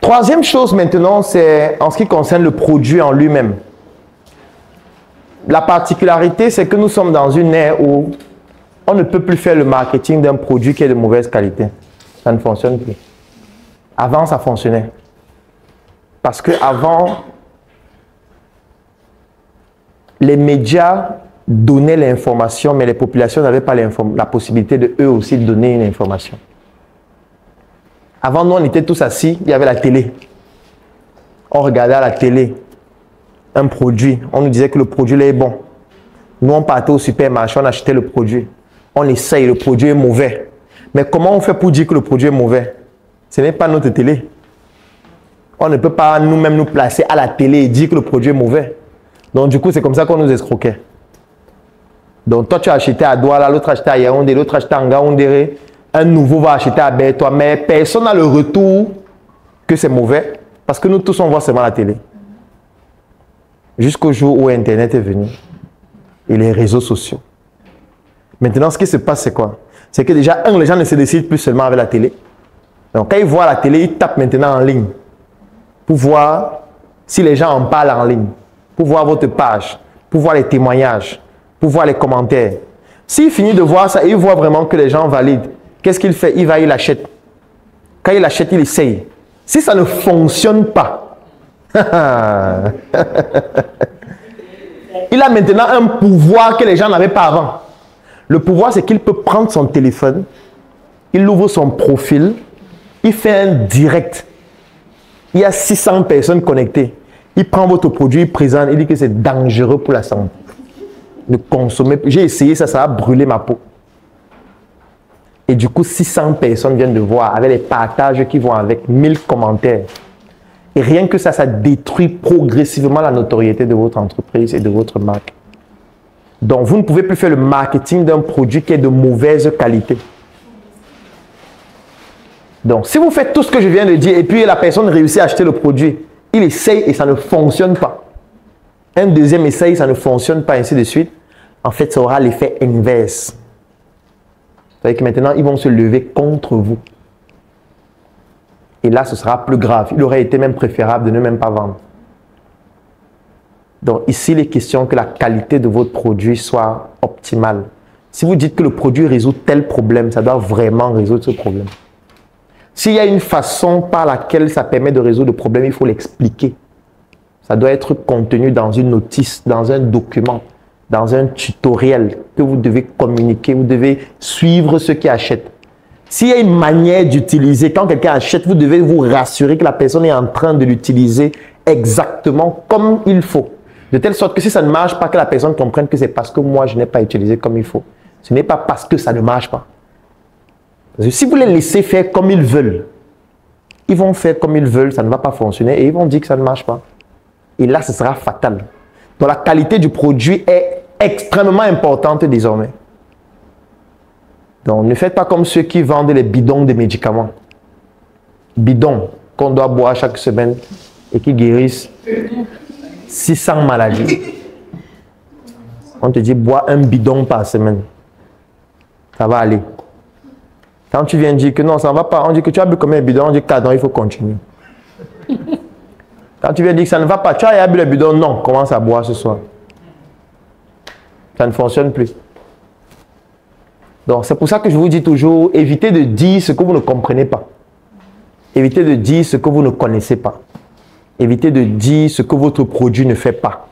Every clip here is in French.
Troisième chose maintenant, c'est en ce qui concerne le produit en lui-même. La particularité, c'est que nous sommes dans une ère où on ne peut plus faire le marketing d'un produit qui est de mauvaise qualité. Ça ne fonctionne plus. Avant, ça fonctionnait. Parce qu'avant, les médias donnaient l'information, mais les populations n'avaient pas la possibilité de eux aussi donner une information. Avant, nous, on était tous assis, il y avait la télé. On regardait à la télé un produit. On nous disait que le produit là est bon. Nous, on partait au supermarché, on achetait le produit. On essaye, le produit est mauvais. Mais comment on fait pour dire que le produit est mauvais? Ce n'est pas notre télé. On ne peut pas nous-mêmes nous placer à la télé et dire que le produit est mauvais. Donc, du coup, c'est comme ça qu'on nous escroquait. Donc, toi, tu as acheté à Douala, l'autre a acheté à Yaoundé, l'autre a acheté à Ngaoundéré. Un nouveau va acheter à Bertois, mais personne n'a le retour que c'est mauvais parce que nous tous on voit seulement la télé. Jusqu'au jour où Internet est venu et les réseaux sociaux. Maintenant, ce qui se passe, c'est quoi? C'est que déjà, les gens ne se décident plus seulement avec la télé. Donc, quand ils voient la télé, ils tapent maintenant en ligne pour voir si les gens en parlent en ligne, pour voir votre page, pour voir les témoignages, pour voir les commentaires. S'il finit de voir ça et il voit vraiment que les gens valident, qu'est-ce qu'il fait? Il va, il achète. Quand il achète, il essaye. Si ça ne fonctionne pas, il a maintenant un pouvoir que les gens n'avaient pas avant. Le pouvoir, c'est qu'il peut prendre son téléphone, il ouvre son profil, il fait un direct. Il y a 600 personnes connectées. Il prend votre produit, il présente, il dit que c'est dangereux pour la santé. De consommer. J'ai essayé ça, ça a brûlé ma peau. Et du coup, 600 personnes viennent de voir avec les partages qui vont avec 1000 commentaires. Et rien que ça, ça détruit progressivement la notoriété de votre entreprise et de votre marque. Donc, vous ne pouvez plus faire le marketing d'un produit qui est de mauvaise qualité. Donc, si vous faites tout ce que je viens de dire et puis la personne réussit à acheter le produit, il essaye et ça ne fonctionne pas. Un deuxième essaye, ça ne fonctionne pas, ainsi de suite. En fait, ça aura l'effet inverse. C'est-à-dire que maintenant, ils vont se lever contre vous. Et là, ce sera plus grave. Il aurait été même préférable de ne même pas vendre. Donc ici, il est question que la qualité de votre produit soit optimale. Si vous dites que le produit résout tel problème, ça doit vraiment résoudre ce problème. S'il y a une façon par laquelle ça permet de résoudre le problème, il faut l'expliquer. Ça doit être contenu dans une notice, dans un document, dans un tutoriel que vous devez communiquer, vous devez suivre ceux qui achètent. S'il y a une manière d'utiliser, quand quelqu'un achète, vous devez vous rassurer que la personne est en train de l'utiliser exactement comme il faut. De telle sorte que si ça ne marche pas, que la personne comprenne que c'est parce que moi, je n'ai pas utilisé comme il faut. Ce n'est pas parce que ça ne marche pas. Parce que si vous les laissez faire comme ils veulent, ils vont faire comme ils veulent, ça ne va pas fonctionner et ils vont dire que ça ne marche pas. Et là, ce sera fatal. Donc, la qualité du produit est extrêmement importante désormais. Donc, ne faites pas comme ceux qui vendent les bidons de médicaments. Bidons qu'on doit boire chaque semaine et qui guérissent 600 maladies. On te dit, bois un bidon par semaine. Ça va aller. Quand tu viens dire que non, ça ne va pas, on dit que tu as bu combien de bidons, on dit que non, il faut continuer. Quand tu viens dire que ça ne va pas, tu as bu le bidon, non, commence à boire ce soir. Ça ne fonctionne plus. Donc, c'est pour ça que je vous dis toujours, évitez de dire ce que vous ne comprenez pas. Évitez de dire ce que vous ne connaissez pas. Évitez de dire ce que votre produit ne fait pas.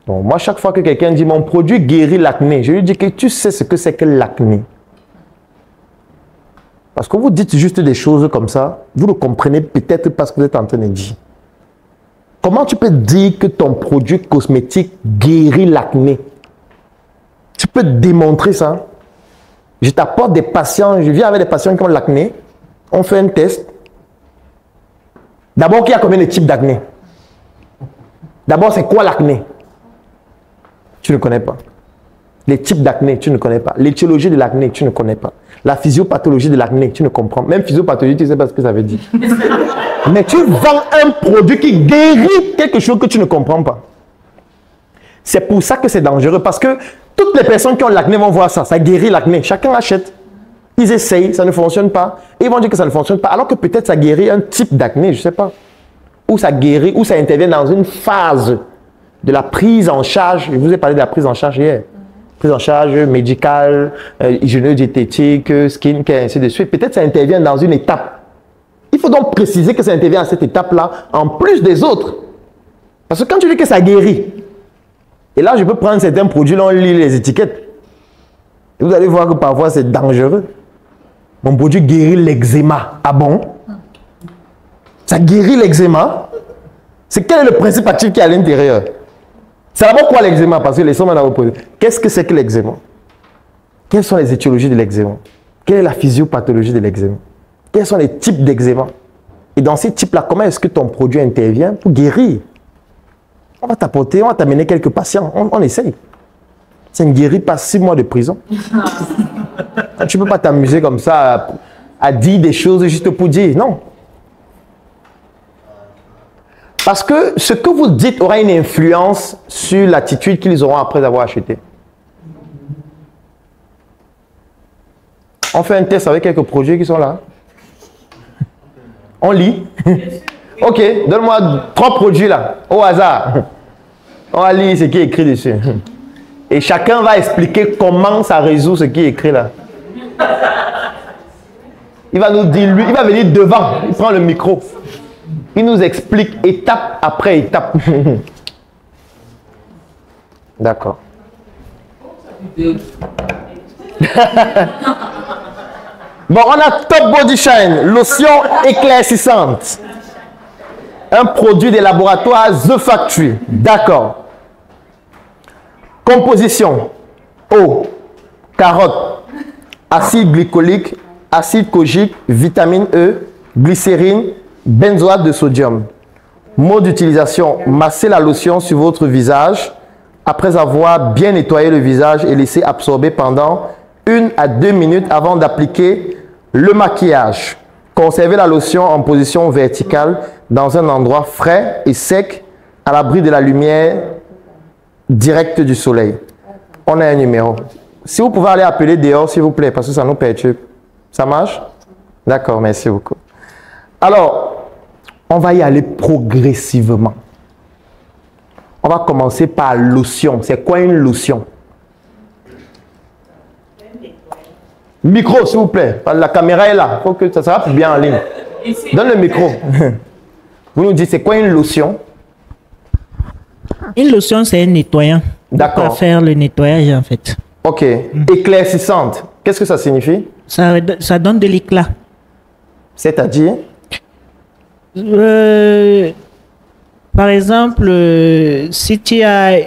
Donc, moi, chaque fois que quelqu'un dit « mon produit guérit l'acné », je lui dis que tu sais ce que c'est que l'acné. Parce que vous dites juste des choses comme ça, vous ne comprenez peut-être pas ce que vous êtes en train de dire. Comment tu peux dire que ton produit cosmétique guérit l'acné? Tu peux démontrer ça. Je t'apporte des patients, je viens avec des patients qui ont l'acné, on fait un test. D'abord, il y a combien de types d'acné? D'abord, c'est quoi l'acné? Tu ne connais pas. Les types d'acné, tu ne connais pas. L'étiologie de l'acné, tu ne connais pas. La physiopathologie de l'acné, tu ne comprends. Même physiopathologie, tu ne sais pas ce que ça veut dire. Mais tu vends un produit qui guérit quelque chose que tu ne comprends pas. C'est pour ça que c'est dangereux. Parce que toutes les personnes qui ont l'acné vont voir ça. Ça guérit l'acné. Chacun achète. Ils essayent, ça ne fonctionne pas. Et ils vont dire que ça ne fonctionne pas, alors que peut-être ça guérit un type d'acné, je ne sais pas. Ou ça guérit, ou ça intervient dans une phase de la prise en charge. Je vous ai parlé de la prise en charge hier. Prise en charge médicale, hygiéno-diététique, skincare, ainsi de suite. Peut-être ça intervient dans une étape. Il faut donc préciser que ça intervient à cette étape-là, en plus des autres. Parce que quand tu dis que ça guérit, et là je peux prendre certains produits, là on lit les étiquettes. Et vous allez voir que parfois c'est dangereux. Mon produit guérit l'eczéma. Ah bon? Ça guérit l'eczéma? C'est quel est le principe actif qui est à l'intérieur? C'est d'abord quoi l'eczéma? Parce que les sommes m'ont posé. Qu'est-ce que c'est que l'eczéma? Quelles sont les étiologies de l'eczéma? Quelle est la physiopathologie de l'eczéma? Quels sont les types d'eczéma? Et dans ces types-là, comment est-ce que ton produit intervient pour guérir? On va t'apporter, on va t'amener quelques patients. On essaye. Ça ne guérit pas 6 mois de prison. Tu ne peux pas t'amuser comme ça à dire des choses juste pour dire. Non. Parce que ce que vous dites aura une influence sur l'attitude qu'ils auront après avoir acheté. On fait un test avec quelques produits qui sont là. On lit. Ok, donne-moi 3 produits là, au hasard. On va lire ce qui est écrit dessus. Et chacun va expliquer comment ça résout ce qui est écrit là. Il va nous dire, lui, il va venir devant, il prend le micro. Il nous explique étape après étape. D'accord. Bon, on a Top Body Shine, lotion éclaircissante. Un produit des laboratoires The Factory. D'accord. Composition. Eau, carotte, acide glycolique, acide kojique, vitamine E, glycérine, benzoate de sodium. Mode d'utilisation. Massez la lotion sur votre visage après avoir bien nettoyé le visage et laissé absorber pendant 1 à 2 minutes avant d'appliquer le maquillage. Conservez la lotion en position verticale dans un endroit frais et sec à l'abri de la lumière directe du soleil. On a un numéro. Si vous pouvez aller appeler dehors, s'il vous plaît, parce que ça nous perturbe. Ça marche? D'accord, merci beaucoup. Alors, on va y aller progressivement. On va commencer par lotion. C'est quoi une lotion? Micro, s'il vous plaît. La caméra est là. Il faut que ça sera bien en ligne. Donne le micro. Vous nous dites, c'est quoi une lotion? Une lotion, c'est un nettoyant. D'accord. Pour faire le nettoyage, en fait. Ok. Éclaircissante. Qu'est-ce que ça signifie? Ça donne de l'éclat. C'est-à-dire? Par exemple, si tu as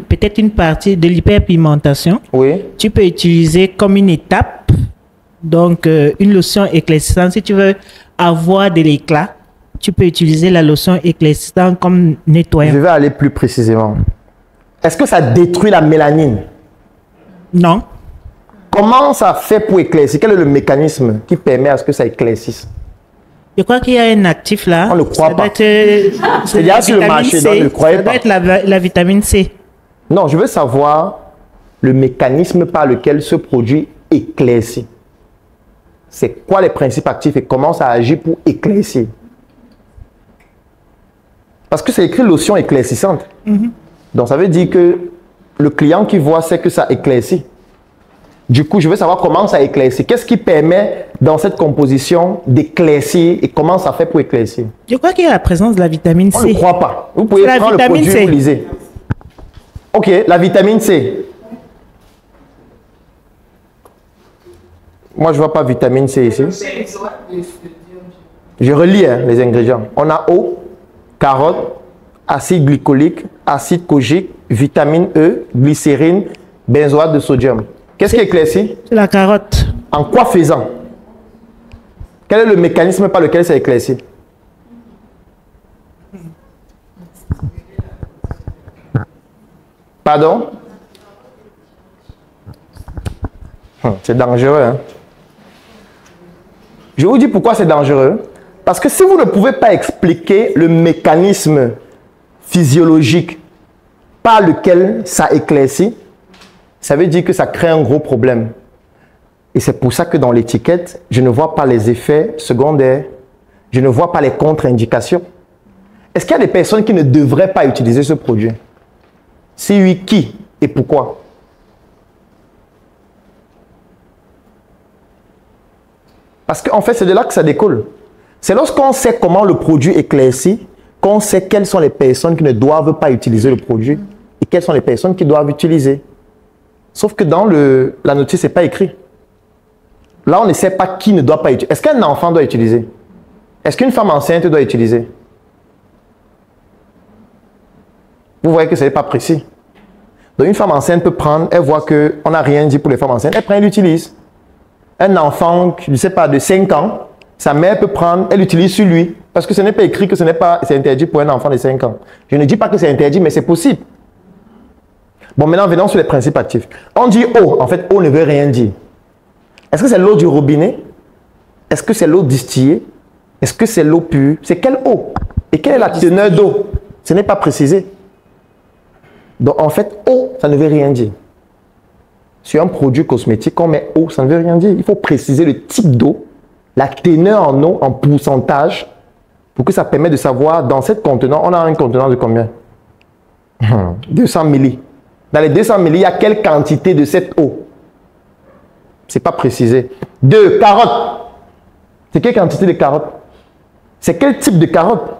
peut-être une partie de l'hyperpigmentation, Oui. tu peux utiliser comme une étape, donc une lotion éclaircissante. Si tu veux avoir de l'éclat, tu peux utiliser la lotion éclaircissante comme nettoyant. Je vais aller plus précisément. Est-ce que ça détruit la mélanine? Non. Comment ça fait pour éclaircir? Quel est le mécanisme qui permet à ce que ça éclaircisse? Je crois qu'il y a un actif là. On ne croit pas. C'est déjà sur le marché, donc ne le croyez pas. Ça doit être la vitamine C. Non, je veux savoir le mécanisme par lequel ce produit éclaircit. C'est quoi les principes actifs et comment ça agit pour éclaircir? Parce que c'est écrit lotion éclaircissante. Donc ça veut dire que le client qui voit sait que ça éclaircit. Du coup, je veux savoir comment ça éclaircit. Qu'est-ce qui permet dans cette composition d'éclaircir et comment ça fait pour éclaircir? Je crois qu'il y a la présence de la vitamine C. On ne croit pas. Vous pouvez prendre le produit et vous lisez. Ok, la vitamine C. Moi, je ne vois pas vitamine C ici. Je relis les ingrédients. On a eau, carotte, acide glycolique, acide kojique, vitamine E, glycérine, benzoate de sodium. Qu'est-ce qui éclaircit? C'est la carotte. En quoi faisant? Quel est le mécanisme par lequel ça éclaircit? Pardon? C'est dangereux. Hein? Je vous dis pourquoi c'est dangereux. Parce que si vous ne pouvez pas expliquer le mécanisme physiologique par lequel ça éclaircit, ça veut dire que ça crée un gros problème. Et c'est pour ça que dans l'étiquette, je ne vois pas les effets secondaires. Je ne vois pas les contre-indications. Est-ce qu'il y a des personnes qui ne devraient pas utiliser ce produit? Si oui, qui et pourquoi? Parce qu'en fait, c'est de là que ça découle. C'est lorsqu'on sait comment le produit éclaircit, qu'on sait quelles sont les personnes qui ne doivent pas utiliser le produit et quelles sont les personnes qui doivent utiliser. Sauf que dans la notice, ce n'est pas écrit. Là, on ne sait pas qui ne doit pas utiliser. Est-ce qu'un enfant doit utiliser? Est-ce qu'une femme enceinte doit utiliser? Vous voyez que ce n'est pas précis. Donc, une femme enceinte peut prendre, elle voit qu'on n'a rien dit pour les femmes enceintes, elle prend, elle l'utilise. Un enfant, je ne sais pas, de 5 ans, sa mère peut prendre, elle l'utilise sur lui. Parce que ce n'est pas écrit que c'est interdit pour un enfant de 5 ans. Je ne dis pas que c'est interdit, mais c'est possible. Bon, maintenant, venons sur les principes actifs. On dit eau. En fait, eau ne veut rien dire. Est-ce que c'est l'eau du robinet? Est-ce que c'est l'eau distillée? Est-ce que c'est l'eau pure? C'est quelle eau? Et quelle est la teneur d'eau? Ce n'est pas précisé. Donc, en fait, eau, ça ne veut rien dire. Sur un produit cosmétique, on met eau, ça ne veut rien dire. Il faut préciser le type d'eau, la teneur en eau, en pourcentage, pour que ça permette de savoir, dans ce contenant, on a un contenant de combien? 200 milli. Dans les 200 milli, il y a quelle quantité de cette eau? Ce n'est pas précisé. 2, carottes. C'est quelle quantité de carottes? C'est quel type de carottes?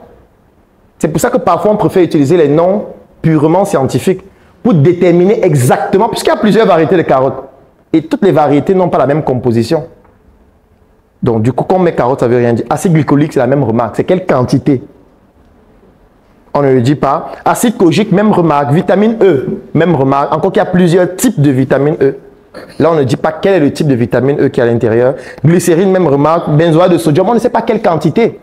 C'est pour ça que parfois, on préfère utiliser les noms purement scientifiques pour déterminer exactement, puisqu'il y a plusieurs variétés de carottes. Et toutes les variétés n'ont pas la même composition. Donc, du coup, quand on met carotte, ça ne veut rien dire. Acide glycolique, c'est la même remarque. C'est quelle quantité? On ne le dit pas. Acide kojique, même remarque. Vitamine E, même remarque. Encore qu'il y a plusieurs types de vitamine E. Là, on ne dit pas quel est le type de vitamine E qui est à l'intérieur. Glycérine, même remarque. Benzoate de sodium, on ne sait pas quelle quantité.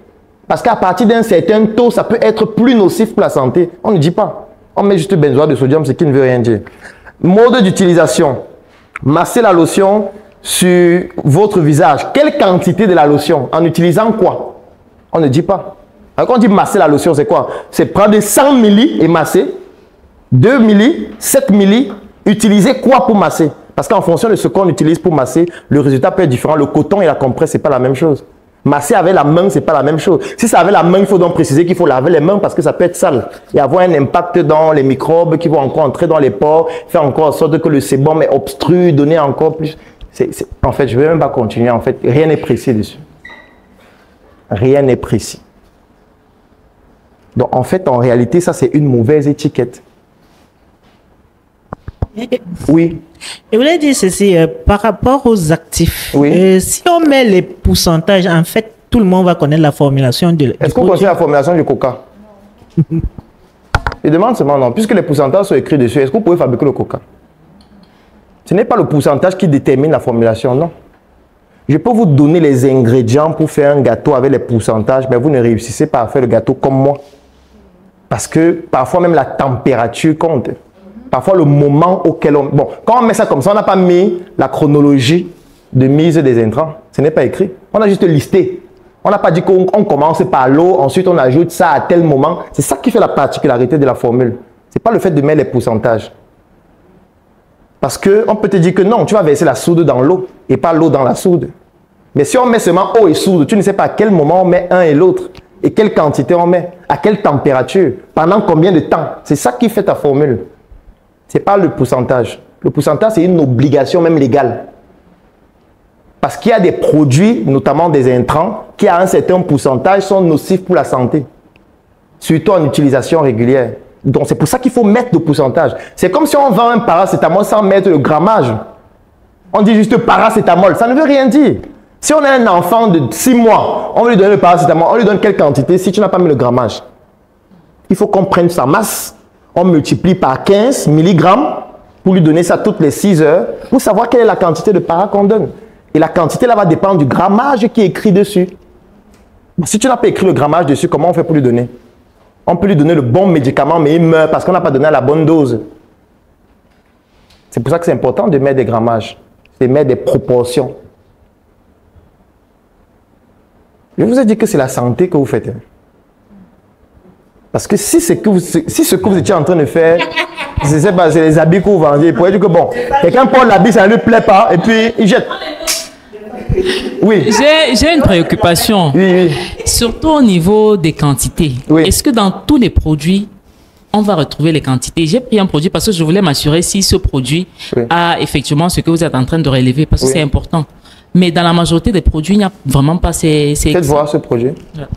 Parce qu'à partir d'un certain taux, ça peut être plus nocif pour la santé. On ne dit pas. On met juste benzoate de sodium, ce qui ne veut rien dire. Mode d'utilisation. Masser la lotion sur votre visage. Quelle quantité de la lotion? En utilisant quoi? On ne dit pas. Alors, quand on dit masser la lotion, c'est quoi? C'est prendre 100 milli et masser. 2 milli, 7 milli. Utiliser quoi pour masser? Parce qu'en fonction de ce qu'on utilise pour masser, le résultat peut être différent. Le coton et la compresse, ce n'est pas la même chose. Masser avec la main, ce n'est pas la même chose. Si c'est avec la main, il faut donc préciser qu'il faut laver les mains parce que ça peut être sale et avoir un impact dans les microbes qui vont encore entrer dans les pores, faire encore en sorte que le sébum est obstru, donner encore plus. En fait, je ne vais même pas continuer. En fait, rien n'est précis dessus. Rien n'est précis. Donc, en fait, en réalité, ça, c'est une mauvaise étiquette. Oui. Je voulais dire ceci, par rapport aux actifs. Oui. Si on met les pourcentages, en fait, tout le monde va connaître la formulation de. Est-ce qu'on connaît la formulation du coca? Je demande seulement non. Puisque les pourcentages sont écrits dessus, est-ce que vous pouvez fabriquer le coca? Ce n'est pas le pourcentage qui détermine la formulation, non. Je peux vous donner les ingrédients pour faire un gâteau avec les pourcentages, mais vous ne réussissez pas à faire le gâteau comme moi. Parce que parfois même la température compte. Parfois le moment auquel on... Bon, quand on met ça comme ça, on n'a pas mis la chronologie de mise des intrants. Ce n'est pas écrit. On a juste listé. On n'a pas dit qu'on commence par l'eau, ensuite on ajoute ça à tel moment. C'est ça qui fait la particularité de la formule. Ce n'est pas le fait de mettre les pourcentages. Parce qu'on peut te dire que non, tu vas verser la soude dans l'eau et pas l'eau dans la soude. Mais si on met seulement eau et soude, tu ne sais pas à quel moment on met un et l'autre. Et quelle quantité on met, à quelle température, pendant combien de temps. C'est ça qui fait ta formule. Ce n'est pas le pourcentage. Le pourcentage, c'est une obligation même légale. Parce qu'il y a des produits, notamment des intrants, qui à un certain pourcentage sont nocifs pour la santé. Surtout en utilisation régulière. Donc c'est pour ça qu'il faut mettre le pourcentage. C'est comme si on vend un paracétamol sans mettre le grammage. On dit juste paracétamol. Ça ne veut rien dire. Si on a un enfant de 6 mois, on va lui donner le paracétamol. On lui donne quelle quantité si tu n'as pas mis le grammage? Il faut qu'on prenne sa masse. On multiplie par 15 mg pour lui donner ça toutes les 6 heures pour savoir quelle est la quantité de para qu'on donne. Et la quantité là va dépendre du grammage qui est écrit dessus. Si tu n'as pas écrit le grammage dessus, comment on fait pour lui donner? On peut lui donner le bon médicament, mais il meurt parce qu'on n'a pas donné la bonne dose. C'est pour ça que c'est important de mettre des grammages, de mettre des proportions. Je vous ai dit que c'est la santé que vous faites. Parce que si ce que vous étiez en train de faire, c'est les habits que vous vendiez, il pourrait dire que bon, quelqu'un porte l'habit, ça ne lui plaît pas, et puis il jette. Oui. J'ai une préoccupation. Oui, oui. Surtout au niveau des quantités. Oui. Est-ce que dans tous les produits, on va retrouver les quantités? J'ai pris un produit parce que je voulais m'assurer si ce produit Oui. a effectivement ce que vous êtes en train de relever, parce que Oui. c'est important. Mais dans la majorité des produits, il n'y a vraiment pas ces... Faites voir ce projet. Ouais.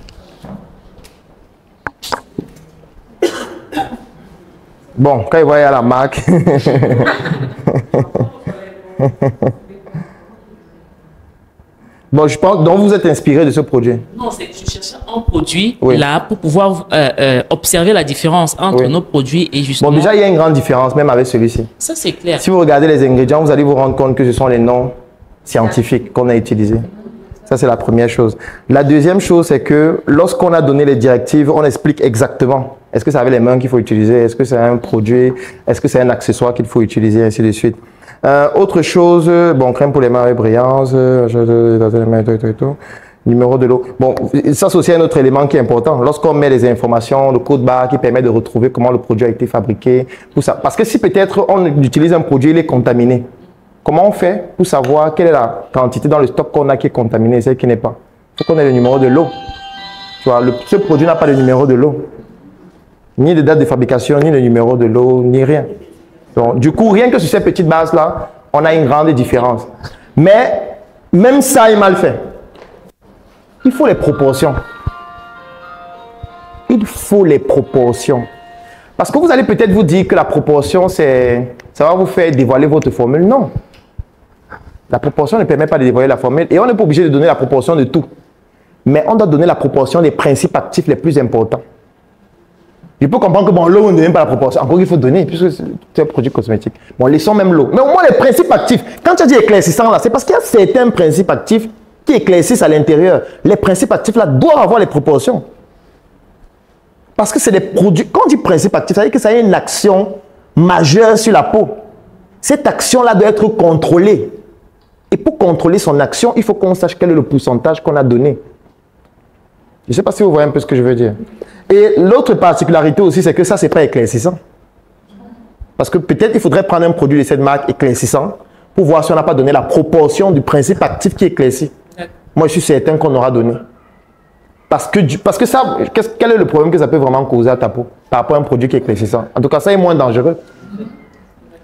Bon, quand il voit la marque. Bon, je pense, donc vous êtes inspiré de ce projet. Non, c'est je cherchais un produit Oui. là pour pouvoir observer la différence entre Oui. nos produits et justement... Bon, déjà, il y a une grande différence, même avec celui-ci. Ça, c'est clair. Si vous regardez les ingrédients, vous allez vous rendre compte que ce sont les noms scientifiques qu'on a utilisés. Ça, c'est la première chose. La deuxième chose, c'est que lorsqu'on a donné les directives, on explique exactement. Est-ce que c'est avec les mains qu'il faut utiliser? Est-ce que c'est un produit? Est-ce que c'est un accessoire qu'il faut utiliser? Ainsi de suite. Autre chose, bon, crème pour les mains avec brillance, numéro de l'eau. Bon, ça c'est aussi un autre élément qui est important. Lorsqu'on met les informations, le code barre qui permet de retrouver comment le produit a été fabriqué, tout ça. Parce que si peut-être on utilise un produit, il est contaminé. Comment on fait pour savoir quelle est la quantité dans le stock qu'on a qui est contaminé et celle qui n'est pas? Il faut qu'on ait le numéro de l'eau. Tu vois, ce produit n'a pas de numéro de l'eau. Ni de date de fabrication, ni le numéro de l'eau, ni rien. Donc, du coup, rien que sur ces petites bases-là, on a une grande différence. Mais même ça est mal fait. Il faut les proportions. Il faut les proportions. Parce que vous allez peut-être vous dire que la proportion, ça va vous faire dévoiler votre formule. Non. La proportion ne permet pas de dévoiler la formule et on n'est pas obligé de donner la proportion de tout. Mais on doit donner la proportion des principes actifs les plus importants. Je peux comprendre que bon, l'eau, on ne donne pas la proportion. Encore il faut donner, puisque c'est un produit cosmétique. Bon, laissons même l'eau. Mais au moins les principes actifs. Quand tu as dit éclaircissant là, c'est parce qu'il y a certains principes actifs qui éclaircissent à l'intérieur. Les principes actifs là doivent avoir les proportions. Parce que c'est des produits. Quand on dit principe actif, ça veut dire que ça a une action majeure sur la peau. Cette action-là doit être contrôlée. Et pour contrôler son action, il faut qu'on sache quel est le pourcentage qu'on a donné. Je ne sais pas si vous voyez un peu ce que je veux dire. Et l'autre particularité aussi, c'est que ça, ce n'est pas éclaircissant. Parce que peut-être il faudrait prendre un produit de cette marque éclaircissant pour voir si on n'a pas donné la proportion du principe actif qui éclaircit. Moi, je suis certain qu'on aura donné. Parce que ça, quel est le problème que ça peut vraiment causer à ta peau par rapport à un produit qui est éclaircissant? En tout cas, ça est moins dangereux.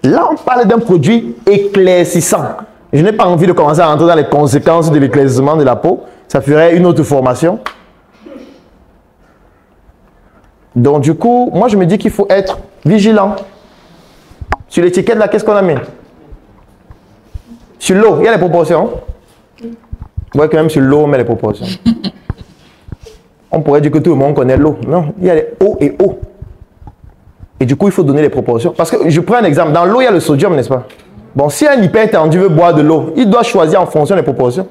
Là, on parle d'un produit éclaircissant. Je n'ai pas envie de commencer à rentrer dans les conséquences de l'éclaircissement de la peau. Ça ferait une autre formation. Donc, du coup, moi, je me dis qu'il faut être vigilant. Sur l'étiquette, là, qu'est-ce qu'on a mis? Sur l'eau, il y a les proportions. Vous voyez que même sur l'eau, on met les proportions. On pourrait dire que tout le monde connaît l'eau. Non, il y a les O et O. Et du coup, il faut donner les proportions. Parce que je prends un exemple. Dans l'eau, il y a le sodium, n'est-ce pas? Bon, si un hypertendu veut boire de l'eau, il doit choisir en fonction des proportions.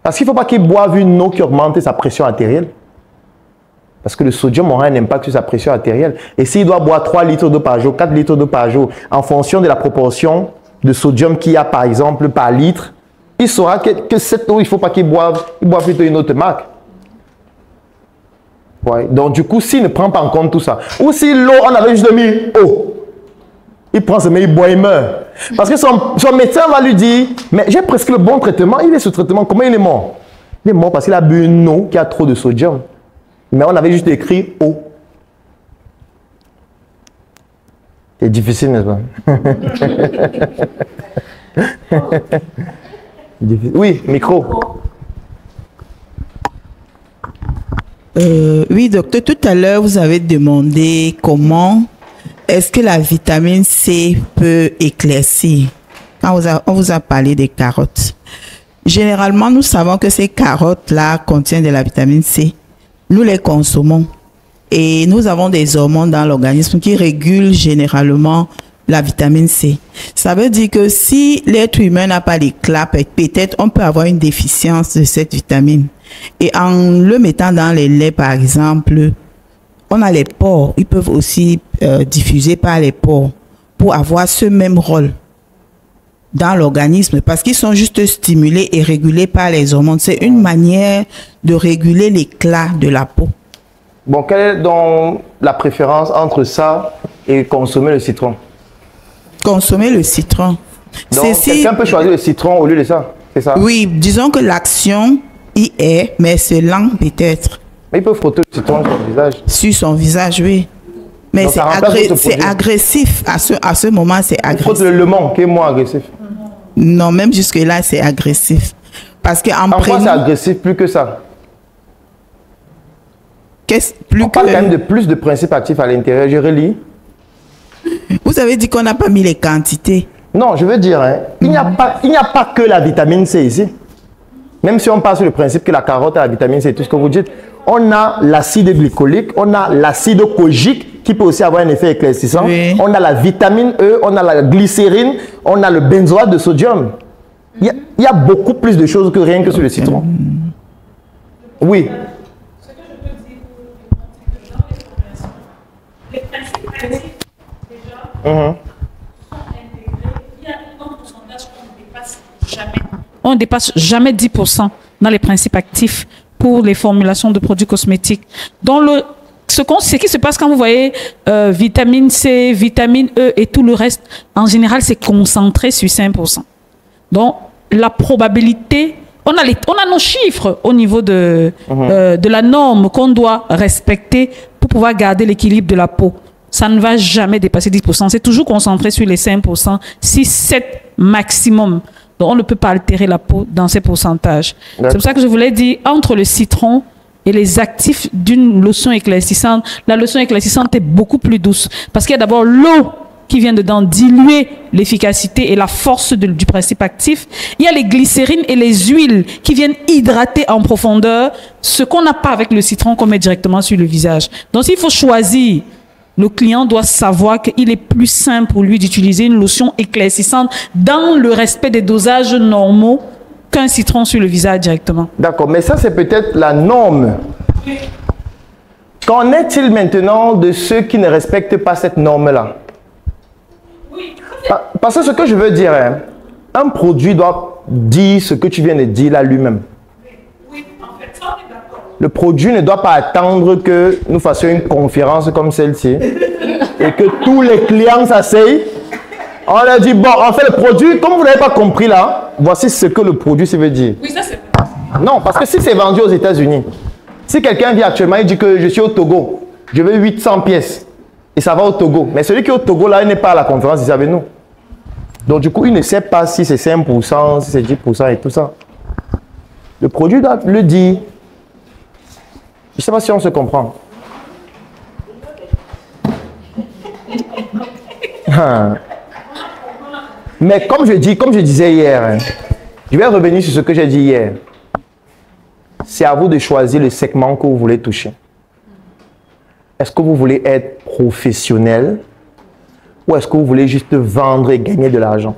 Parce qu'il ne faut pas qu'il boive une eau qui augmente sa pression artérielle. Parce que le sodium aura un impact sur sa pression artérielle. Et s'il doit boire 3 litres d'eau par jour, 4 litres d'eau par jour, en fonction de la proportion de sodium qu'il y a, par exemple, par litre, il saura que cette eau, il ne faut pas qu'il boive. Il boit plutôt une autre marque. Ouais. Donc, du coup, s'il ne prend pas en compte tout ça, ou si l'eau, on avait juste mis eau, il prend ce mais il boit, il meurt. Parce que son médecin va lui dire, mais j'ai presque le bon traitement, il est sous traitement, comment il est mort? Il est mort parce qu'il a bu une eau qui a trop de sodium. Mais on avait juste écrit eau. C'est difficile, n'est-ce pas? Oui, micro. Oui, docteur, tout à l'heure, vous avez demandé comment est-ce que la vitamine C peut éclaircir. Quand on vous a parlé des carottes. Généralement, nous savons que ces carottes-là contiennent de la vitamine C. Nous les consommons. Et nous avons des hormones dans l'organisme qui régulent généralement la vitamine C. Ça veut dire que si l'être humain n'a pas l'éclat, peut-être on peut avoir une déficience de cette vitamine. Et en le mettant dans les laits, par exemple, on a les pores. Ils peuvent aussi diffuser par les pores pour avoir ce même rôle dans l'organisme parce qu'ils sont juste stimulés et régulés par les hormones. C'est une manière de réguler l'éclat de la peau. Bon, quelle est donc la préférence entre ça et consommer le citron? Consommer le citron. Donc, quelqu'un peut choisir le citron au lieu de ça? C'est ça? Oui, disons que l'action y est, mais c'est lent peut-être. Mais il peut frotter le citron sur le visage. Sur son visage, oui. Mais Donc, c'est ça remplace votre produit. agressif. À ce moment, c'est Il frotte agressif. le lemon, qui est moins agressif. Non, même jusque-là, c'est agressif. Parce qu'en En quoi c'est prénom, agressif plus que ça? plus On parle quand même que... de plus de principes actifs à l'intérieur. Je relis. Vous avez dit qu'on n'a pas mis les quantités. Non, je veux dire, hein, il n'y a pas que la vitamine C ici. Même si on passe sur le principe que la carotte a la vitamine C, tout ce que vous dites, on a l'acide glycolique, on a l'acide kojique qui peut aussi avoir un effet éclaircissant. Oui. On a la vitamine E, on a la glycérine, on a le benzoate de sodium. Il y a beaucoup plus de choses que rien que sur le citron. Oui. Les principes actifs, déjà, Mhm. sont intégrés. Il y a un pourcentage qu'on ne dépasse jamais. On ne dépasse jamais 10% dans les principes actifs pour les formulations de produits cosmétiques. Dans ce qui se passe quand vous voyez vitamine C, vitamine E et tout le reste, en général, c'est concentré sur 5%. Donc, la probabilité, on a nos chiffres au niveau de la norme qu'on doit respecter pour pouvoir garder l'équilibre de la peau. Ça ne va jamais dépasser 10%. C'est toujours concentré sur les 5%, 6, 7 maximum. Donc, on ne peut pas altérer la peau dans ces pourcentages. C'est pour ça que je voulais dire, entre le citron et les actifs d'une lotion éclaircissante, la lotion éclaircissante est beaucoup plus douce. Parce qu'il y a d'abord l'eau qui vient dedans diluer l'efficacité et la force du principe actif. Il y a les glycérines et les huiles qui viennent hydrater en profondeur ce qu'on n'a pas avec le citron qu'on met directement sur le visage. Donc, s'il faut choisir, le client doit savoir qu'il est plus simple pour lui d'utiliser une lotion éclaircissante dans le respect des dosages normaux qu'un citron sur le visage directement. D'accord, mais ça c'est peut-être la norme. Qu'en est-il maintenant de ceux qui ne respectent pas cette norme-là? Parce que ce que je veux dire, hein, un produit doit dire ce que tu viens de dire là lui-même. Le produit ne doit pas attendre que nous fassions une conférence comme celle-ci et que tous les clients s'asseyent. On leur dit, bon, en fait, le produit, comme vous n'avez pas compris là, voici ce que le produit ça veut dire. Oui, ça c'est... Non, parce que si c'est vendu aux États-Unis, si quelqu'un vient actuellement et dit que je suis au Togo, je veux 800 pièces et ça va au Togo. Mais celui qui est au Togo là, il n'est pas à la conférence ici avec nous. Donc du coup, il ne sait pas si c'est 5%, si c'est 10% et tout ça. Le produit doit le dire. Je ne sais pas si on se comprend. Mais comme je disais hier, hein, je vais revenir sur ce que j'ai dit hier. C'est à vous de choisir le segment que vous voulez toucher. Est-ce que vous voulez être professionnel ou est-ce que vous voulez juste vendre et gagner de l'argent?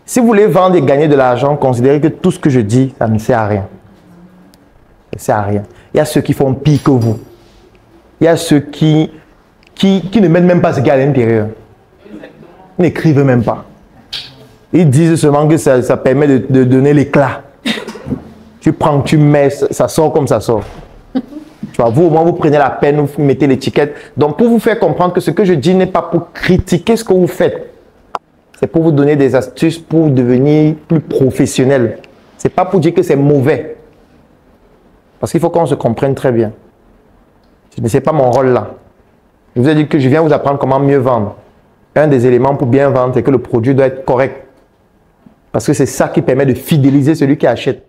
Si vous voulez vendre et gagner de l'argent, considérez que tout ce que je dis, ça ne sert à rien. Ça ne sert à rien. Il y a ceux qui font pire que vous. Il y a ceux qui ne mettent même pas ce qu'il y a à l'intérieur. Ils n'écrivent même pas. Ils disent seulement que ça permet de donner l'éclat. Tu prends, tu mets, ça sort comme ça sort. Tu vois, vous, au moins, vous prenez la peine, vous mettez l'étiquette. Donc, pour vous faire comprendre que ce que je dis n'est pas pour critiquer ce que vous faites. C'est pour vous donner des astuces pour devenir plus professionnel. Ce n'est pas pour dire que c'est mauvais. Parce qu'il faut qu'on se comprenne très bien. Ce n'est pas mon rôle là. Je vous ai dit que je viens vous apprendre comment mieux vendre. Un des éléments pour bien vendre, c'est que le produit doit être correct. Parce que c'est ça qui permet de fidéliser celui qui achète.